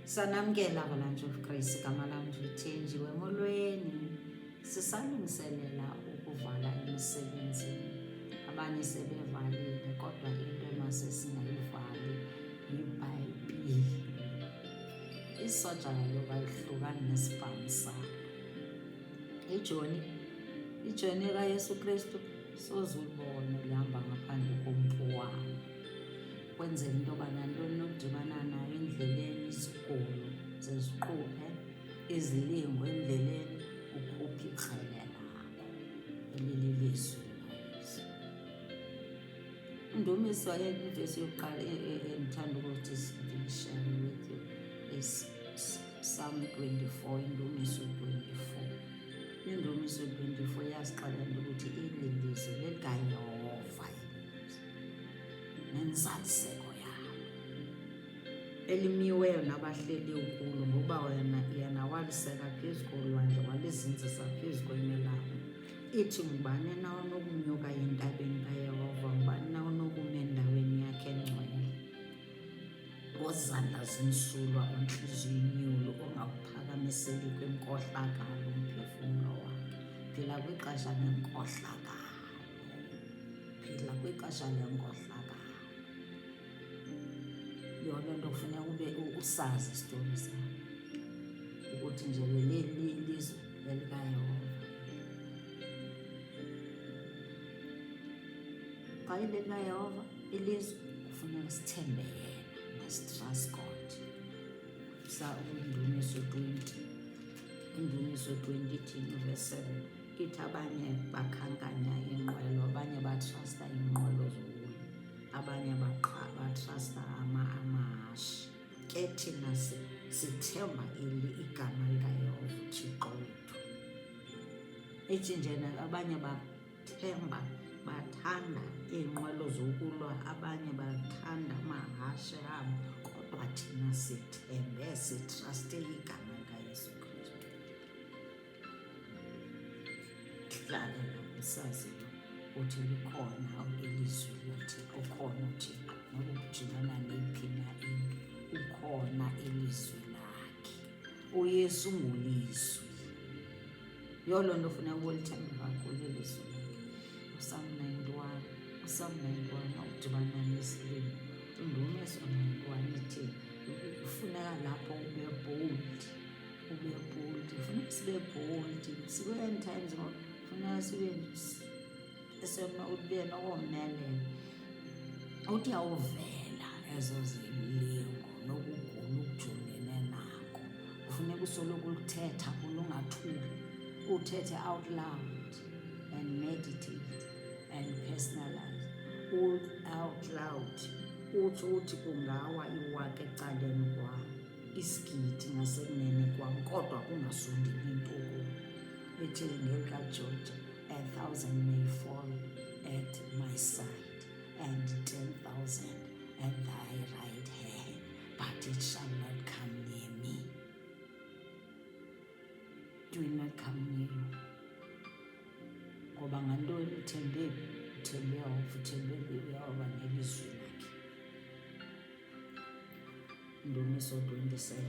Sanamkela Avalanche of Grace, igama lam ndithenjiwe molweni. Sisalungiselela ukuvala emsebenzini. Abanye sebevalile kodwa into emasesingayivali yiBhayibhile. Isoja kaloku alihlukani nesibhamu salo. Ijoni kaYesu Kristu soze ulibone lihamba ngaphandle kompuwano. Kwenzela into yoba nantoni nokudibana nayo endleleni, izigulo zeziquphe, izilingo endleleni, ukhuphe ikrele lakho elililizwi likaYesu. Undumiso ivesi yokuqala endithanda ukuthi ndishare with you is Psalm 24, Indumiso 24. Indumiso 24 yasixelela ukuthi ililizwi likaYehova nenzaliseko yalo elimiweyo nabahleli kulo, ngoba yena waliseka phezu kolwandle, walizinzisa phezu kwemilambo. Ithi ngubani na onokunyuka entabeni kaYehova, ngubani na onokuma endaweni yakhe engcwele. Ngozandla zimsulwa, ontliziyo inyulu, ongawuphakamiseli kwinkohlakalo umphefumlo wakhe. Phila kwixesha lenkohlakalo, phila kwixesha lenkohlakalo. Yonke nto kufuneka ube usazi isitori sakho, ukuthi nje lelizwi lelikaYehova. Xa ilelikaYehova ilizwi, kufuneka sithembe yena nasitrust God. Indumiso 20, Indumiso 20 ithi verse 7, ithi abanye bakhankanya inqwelo, abanye batrusta iinqwelo zokulwa, abanye batrusta amahashe. Ke thina sithemba igama likaYehova uThixo wethu. Ithi njena abanye bathanda iinqwelo zokulwa, abanye bathanda amahashe abo, kodwa thina sithembe, sitruste igama likaYesu Kristu. Hlalela usazi uthi likhona ilizwi loThixo, ukhona uThixo, nokudibana neyiphi na into, ukhona ilizwi lakhe. uYesu ngulizwi. Yiyo loo nto funeka ulithembe kakhulu ilizwi lakhe. uPsalm 91 awudibana nesilimo. Indumiso 91 ithi kufuneka lapho ube bold. Funeka sibe bold. Sibe-end times funeka ube nokomelela. Uthi awuvela ezo zilingo nokugula ukujongene nako, kufuneka usoloko ulithetha ulungathuli, uthethe out loud and meditate and personalize. Out loud uthi kungawa iwaka ecaleni kwam, isigidi ngasekunene kwam, kodwa kungasondeli into kum. Ithi ngelikaJoji, 1,000 may fall at my side and 10,000 at thy right hand, but it shall not come near me. Do it not come near you. Ngoba ngantoni uthembe Yehova nelizwi lakhe. Indumiso 27,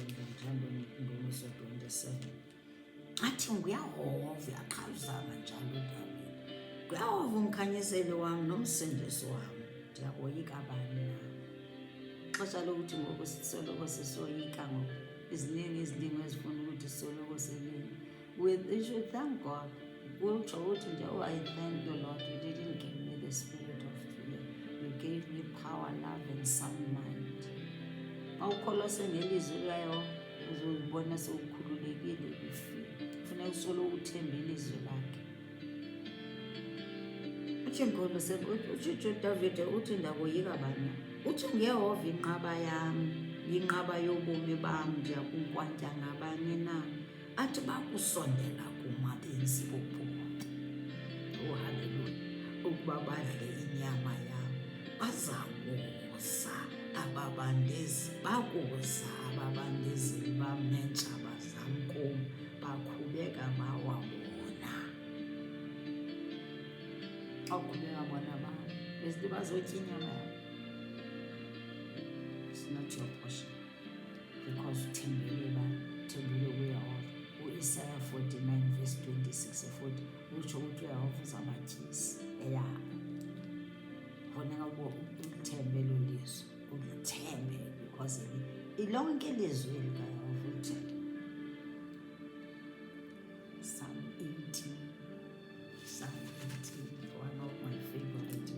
ngithanda Indumiso 27. Athi nguYehova, uyaqhawuzana njalo endaweni. nguYehova umkhanyiseli wam nomsindisi wam, ndiyakoyika bani na? Xesha lokuthi ngoku sisoloko sisoyika, ngoku iziningi izilimo ezifuna ukuthi sisoloko silima. You should thank God. Utsho uthi nje, oh, I thank you Lord, you didn't give me the spirit of fear. You gave me power, love and sound mind. Awukholose ngelizwi likaYehova uzobona sowukhululekile kufile. Kufuneka usoloko uthembe ilizwi lakhe. Utsho uDavide uthi ndakoyika bani? Uthi nguYehova inqaba yam, inqaba yobomi bam, ndiyakunkwantya ngabani na? Athi bakusondela kum abenzi bobubi, oh haleluya, ukuba badle inyama yam. Bazakuza ababandezeli bam neentshaba zam kum, bakhubeka bawabona. Awukhubeka bona bam, besithi bazotya inyama yam. It's not your portion. because uthembele kuYehova. U-Isaya 49 verse 26 futhi utsho ukuthi uYehova uzamatyisa eyabo. Kufuneka ulithembe elo lizwi, ulithembe because ilonke ilizwi likaYehova ulithembe. Psalm 18, one of my favorite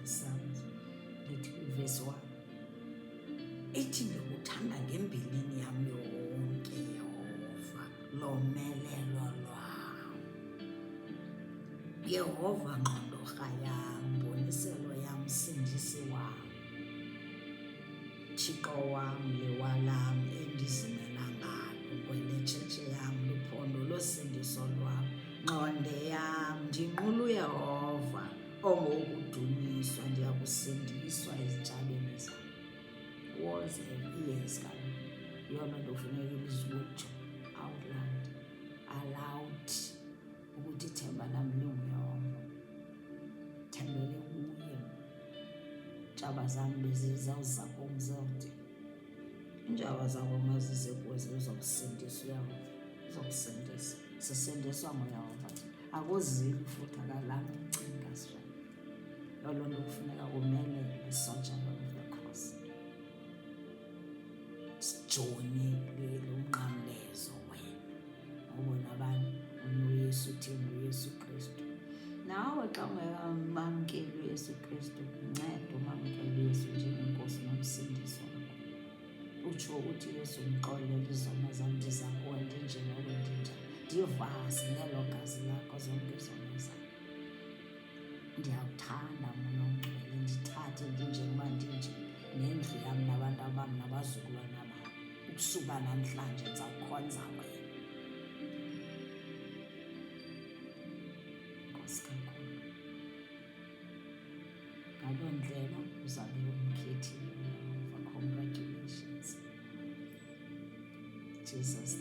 psalms, verse 1. Ethi ndikuthanda ngembilini yam yonke Yehova, lomelelo lwam. Yehova ngqondorha yam, mboniselo yam, msindisi wam. Thixo wam, liwa lam endizimela ngalo, ngweletshetshi yam, luphondo losindiso lwam. Ngqonde yam, ndinqula uYehova, ongokudunyiswa, ndiyakusindiswa ezitshalweni zam. Words and ears kaloku yona nto kufuneka ilizwi utsho out loud, allowed, ukuthi ithemba lam linguYehova, thembele kuye. Iintshaba zam bezizawuza kum zode, iintshaba zakho mazize kuwe zizokusindisa uYehova, uzokusindisa. Sisindiswa nguYehova, akuzili futhi akalanga ukucinga sibana. Loo nto kufuneka kumele isotsha of the cross. Sijoni lomnqamlezo wena, ubona abantu unoYesu, uthemba uYesu Kristu. Nawe xa ungamamkeli uYesu Kristu, nceda umamkele uYesu njengeNkosi nomsindisi wakho. Utsho uthi Yesu, ndixolele izono zam, ndiza kuwe ndinjengoko ndinjani, ndivase ngelo gazi lakho zonke izono zam. Ndiyakuthanda Moya Ongcwele, ndithathe ndinjengoba ndinje, nendlu yam nabantu bam nabazukulwana bam. Ukusuka namhlanje ndizawukhonza wena. Nkosi kakhulu. Ngaloo ndlela uzabe umkhethile uYehova. Congratulations. Jesus.